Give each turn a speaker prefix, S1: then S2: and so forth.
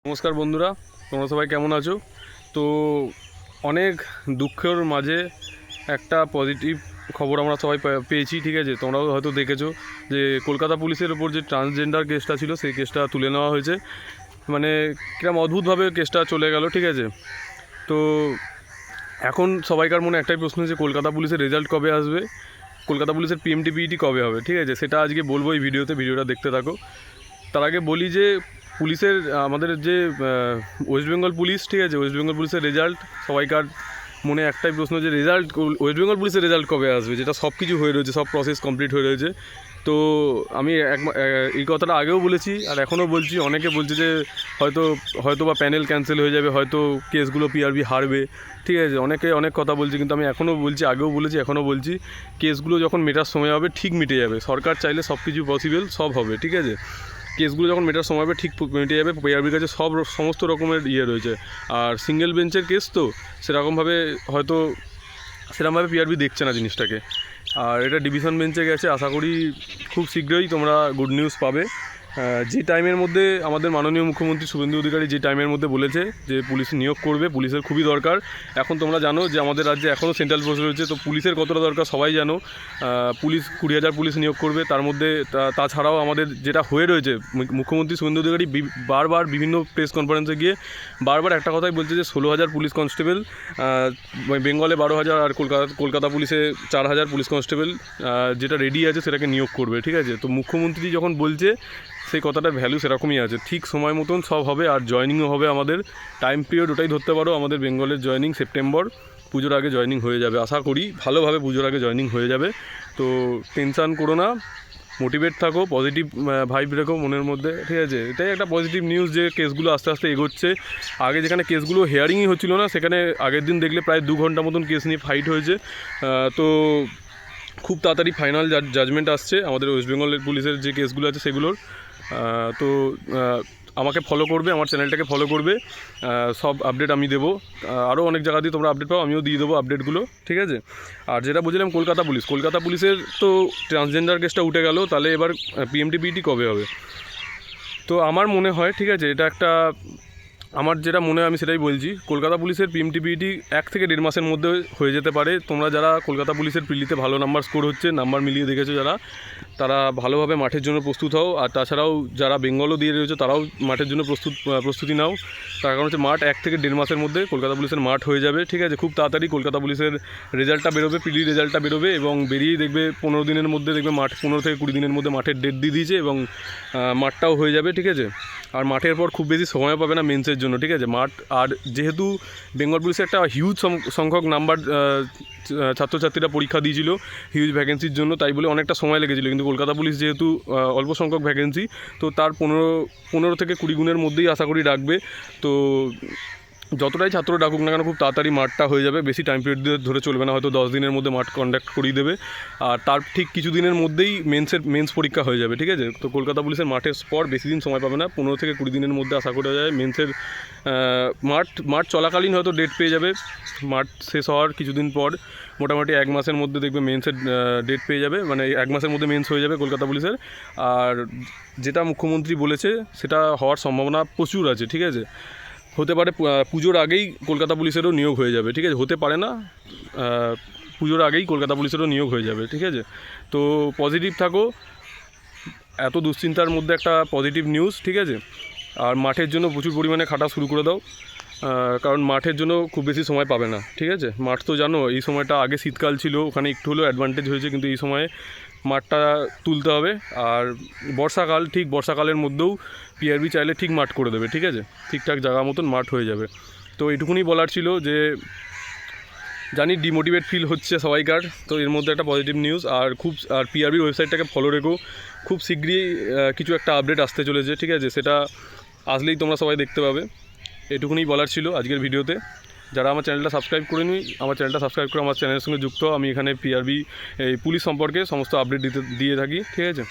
S1: নমস্কার বন্ধুরা, তোমরা সবাই কেমন আছো? তো অনেক দুঃখের মাঝে একটা পজিটিভ খবর আমরা সবাই পেয়েছি। ঠিক আছে, তোমরাও হয়তো দেখেছো যে কলকাতা পুলিশের ওপর যে ট্রান্সজেন্ডার কেসটা ছিল সেই কেসটা তুলে নেওয়া হয়েছে। মানে কিরম অদ্ভুতভাবে কেসটা চলে গেল। ঠিক আছে, তো এখন সবাইকার মনে একটাই প্রশ্ন, যে কলকাতা পুলিশের রেজাল্ট কবে আসবে, কলকাতা পুলিশের পিএমটিপিইটি কবে হবে। ঠিক আছে, সেটা আজকে বলবো এই ভিডিওটা দেখতে থাকো। তার আগে বলি যে পুলিশের আমাদের যে ওয়েস্ট বেঙ্গল পুলিশ, ঠিক আছে, ওয়েস্ট বেঙ্গল পুলিশের রেজাল্ট সবাইকার মনে একটাই প্রশ্ন, যে রেজাল্ট ওয়েস্ট বেঙ্গল পুলিশের রেজাল্ট কবে আসবে, যেটা সব কিছু হয়ে রয়েছে, সব প্রসেস কমপ্লিট হয়ে রয়েছে। তো আমি এই কথাটা আগেও বলেছি আর এখনও বলছি। অনেকে বলছে যে হয়তো বা প্যানেল ক্যান্সেল হয়ে যাবে, হয়তো কেসগুলো পিআরবি হারবে। ঠিক আছে, অনেকে অনেক কথা বলছে, কিন্তু আমি এখনও বলছি, আগেও বলেছি, এখনও বলছি, কেসগুলো যখন মেটার সময় হবে ঠিক মিটে যাবে। সরকার চাইলে সব কিছু পসিবল, সব হবে। ঠিক আছে, কেসগুলো যখন মেটার সময় হবে ঠিক মিটে যাবে। পিআরবির কাছে সমস্ত রকমের রয়েছে। আর সিঙ্গেল বেঞ্চের কেস তো সেরকমভাবে পিআরবি দেখছে না জিনিসটাকে। আর এটা ডিভিশন বেঞ্চে গেছে। আশা করি খুব শীঘ্রই তোমরা গুড নিউজ পাবে। যে টাইমের মধ্যে আমাদের মাননীয় মুখ্যমন্ত্রী শুভেন্দু অধিকারী যে টাইমের মধ্যে বলেছে যে পুলিশ নিয়োগ করবে, পুলিশের খুবই দরকার। এখন তোমরা জানো যে আমাদের রাজ্যে এখনও সেন্ট্রাল ফোর্স রয়েছে, তো পুলিশের কতটা দরকার সবাই জানো। পুলিশ 20,000 পুলিশ নিয়োগ করবে। তার মধ্যে তাছাড়াও আমাদের যেটা হয়ে রয়েছে, মুখ্যমন্ত্রী শুভেন্দু অধিকারী বারবার বিভিন্ন প্রেস কনফারেন্সে গিয়ে বারবার একটা কথাই বলছে যে 16,000 পুলিশ কনস্টেবল, বেঙ্গলে 12,000, আর কলকাতা পুলিশে 4,000 পুলিশ কনস্টেবল যেটা রেডি আছে সেটাকে নিয়োগ করবে। ঠিক আছে, তো মুখ্যমন্ত্রী যখন বলছে সেই কথাটার ভ্যালু সেরকমই আছে। ঠিক সময় মতন সব হবে, আর জয়েনিংও হবে। আমাদের টাইম পিরিয়ড ওটাই ধরতে পারো, আমাদের বেঙ্গলের জয়েনিং সেপ্টেম্বর, পুজোর আগে জয়েনিং হয়ে যাবে। আশা করি ভালোভাবে পুজোর আগে জয়েনিং হয়ে যাবে। তো টেনশান করো না, মোটিভেট থাকো, পজিটিভ ভাইব রেখো মনের মধ্যে। ঠিক আছে, এটাই একটা পজিটিভ নিউজ যে কেসগুলো আস্তে আস্তে এগোচ্ছে। আগে যেখানে কেসগুলো হেয়ারিংই হচ্ছিল না, সেখানে আগের দিন দেখলে প্রায় 2 ঘন্টা মতন কেস নিয়ে ফাইট হয়েছে। তো খুব তাড়াতাড়ি ফাইনাল জাজমেন্ট আসছে আমাদের ওয়েস্ট বেঙ্গলের পুলিশের যে কেসগুলো আছে সেগুলোর। তো আমাকে ফলো করবে, আমার চ্যানেলটাকে ফলো করবে, সব আপডেট আমি দেবো। আরও অনেক জায়গা দিয়ে তোমরা আপডেট পাও, আমিও দিয়ে দেবো আপডেটগুলো। ঠিক আছে, আর যেটা বলছিলাম কলকাতা পুলিশের তো ট্রান্সজেন্ডার কেসটা উঠে গেল, তাহলে এবার পিএমটিপিইটি কবে হবে? তো আমার মনে হয়, ঠিক আছে, এটা একটা আমার যেটা মনে হয় আমি সেটাই বলছি, কলকাতা পুলিশের পিএমটিপিইটি 1 থেকে 1.5 মাসের মধ্যে হয়ে যেতে পারে। তোমরা যারা কলকাতা পুলিশের প্রিলিতে ভালো নাম্বার স্কোর হচ্ছে, নাম্বার মিলিয়ে দেখেছো যারা, তারা ভালোভাবে মাঠের জন্য প্রস্তুত হও। আর তাছাড়াও যারা বেঙ্গলও দিয়ে রয়েছে তারাও মাঠের জন্য প্রস্তুতি নাও। তার কারণ হচ্ছে মাঠ 1 থেকে 1.5 মাসের মধ্যে কলকাতা পুলিশের মাঠ হয়ে যাবে। ঠিক আছে, খুব তাড়াতাড়ি কলকাতা পুলিশের রেজাল্টটা বেরোবে, প্রিলি রেজাল্টটা বেরোবে, এবং বেরিয়েই দেখবে 15 দিনের মধ্যে দেখবে মাঠ 15 থেকে 20 দিনের মধ্যে মাঠের ডেট দিয়ে দিয়েছে, এবং মাঠটাও হয়ে যাবে। ঠিক আছে, আর মাঠের পর খুব বেশি সময় পাবে না মেন্সের জন্য। ঠিক আছে, মাঠ, আর যেহেতু বেঙ্গল পুলিশের একটা হিউজ সংখ্যক নাম্বার ছাত্রছাত্রীরা পরীক্ষা দিয়েছিল হিউজ ভ্যাকেন্সির জন্য, তাই বলে অনেকটা সময় লেগেছিলো। কিন্তু কলকাতা পুলিশ যেহেতু অল্প সংখ্যক ভ্যাকেন্সি, তো তার 15 থেকে 20 গুণের মধ্যেই আশা করি ডাকবে। তো যতটাই ছাত্র ডাকুক না কেন, খুব তাড়াতাড়ি মাঠটা হয়ে যাবে। বেশি টাইম পিরিয়ড ধরে চলবে না, হয়তো 10 দিনের মধ্যে মাঠ কন্ডাক্ট করিয়ে দেবে। আর তার ঠিক কিছু দিনের মধ্যেই মেন্স পরীক্ষা হয়ে যাবে। ঠিক আছে, তো কলকাতা পুলিশের মাঠের পর বেশি দিন সময় পাবে না, 15 থেকে 20 দিনের মধ্যে আশা করা যায় মেন্সের মাঠ চলাকালীন হয়তো ডেট পেয়ে যাবে। মাঠ শেষ হওয়ার কিছুদিন পর মোটামুটি 1 মাসের মধ্যে দেখবে মেন্সের ডেট পেয়ে যাবে, মানে 1 মাসের মধ্যে মেন্স হয়ে যাবে কলকাতা পুলিশের। আর যেটা মুখ্যমন্ত্রী বলেছে সেটা হওয়ার সম্ভাবনা প্রচুর আছে। ঠিক আছে, হতে পারে পুজোর আগেই কলকাতা পুলিশেরও নিয়োগ হয়ে যাবে। ঠিক আছে, হতে পারে না, পুজোর আগেই কলকাতা পুলিশেরও নিয়োগ হয়ে যাবে। ঠিক আছে, তো পজিটিভ থাকো, এত দুশ্চিন্তার মধ্যে একটা পজিটিভ নিউজ। ঠিক আছে, আর মাঠের জন্য প্রচুর পরিমাণে খাটা শুরু করে দাও, কারণ মাঠের জন্য খুব বেশি সময় পাবে না। ঠিক আছে, মাঠ তো জানো এই সময়টা, আগে শীতকাল ছিল, ওখানে একটু হলেও অ্যাডভান্টেজ হয়েছে, কিন্তু এই সময়ে মাঠটা তুলতে হবে। আর বর্ষাকালের মধ্যেও পিআরবি চাইলে ঠিক মাঠ করে দেবে। ঠিক আছে, ঠিকঠাক জায়গা মতন মাঠ হয়ে যাবে। তো এইটুকুনি বলার ছিল, যে জানি ডিমোটিভেট ফিল হচ্ছে সবাইকার, তো এর মধ্যে একটা পজিটিভ নিউজ। আর পিআরবির ওয়েবসাইটটাকে ফলো রেখো, খুব শীঘ্রই কিছু একটা আপডেট আসতে চলেছে। ঠিক আছে, সেটা আসলেই তোমরা সবাই দেখতে পাবে। এটুকুনি বলার ছিল আজকের ভিডিওতে। যারা আমার চ্যানেলটা সাবস্ক্রাইব করেনি, আমার চ্যানেলটা সাবস্ক্রাইব করে আমার চ্যানেলের সঙ্গে যুক্ত। আমি এখানে পিআরবি এই পুলিশ সম্পর্কে সমস্ত আপডেট দিয়ে থাকি। ঠিক আছে।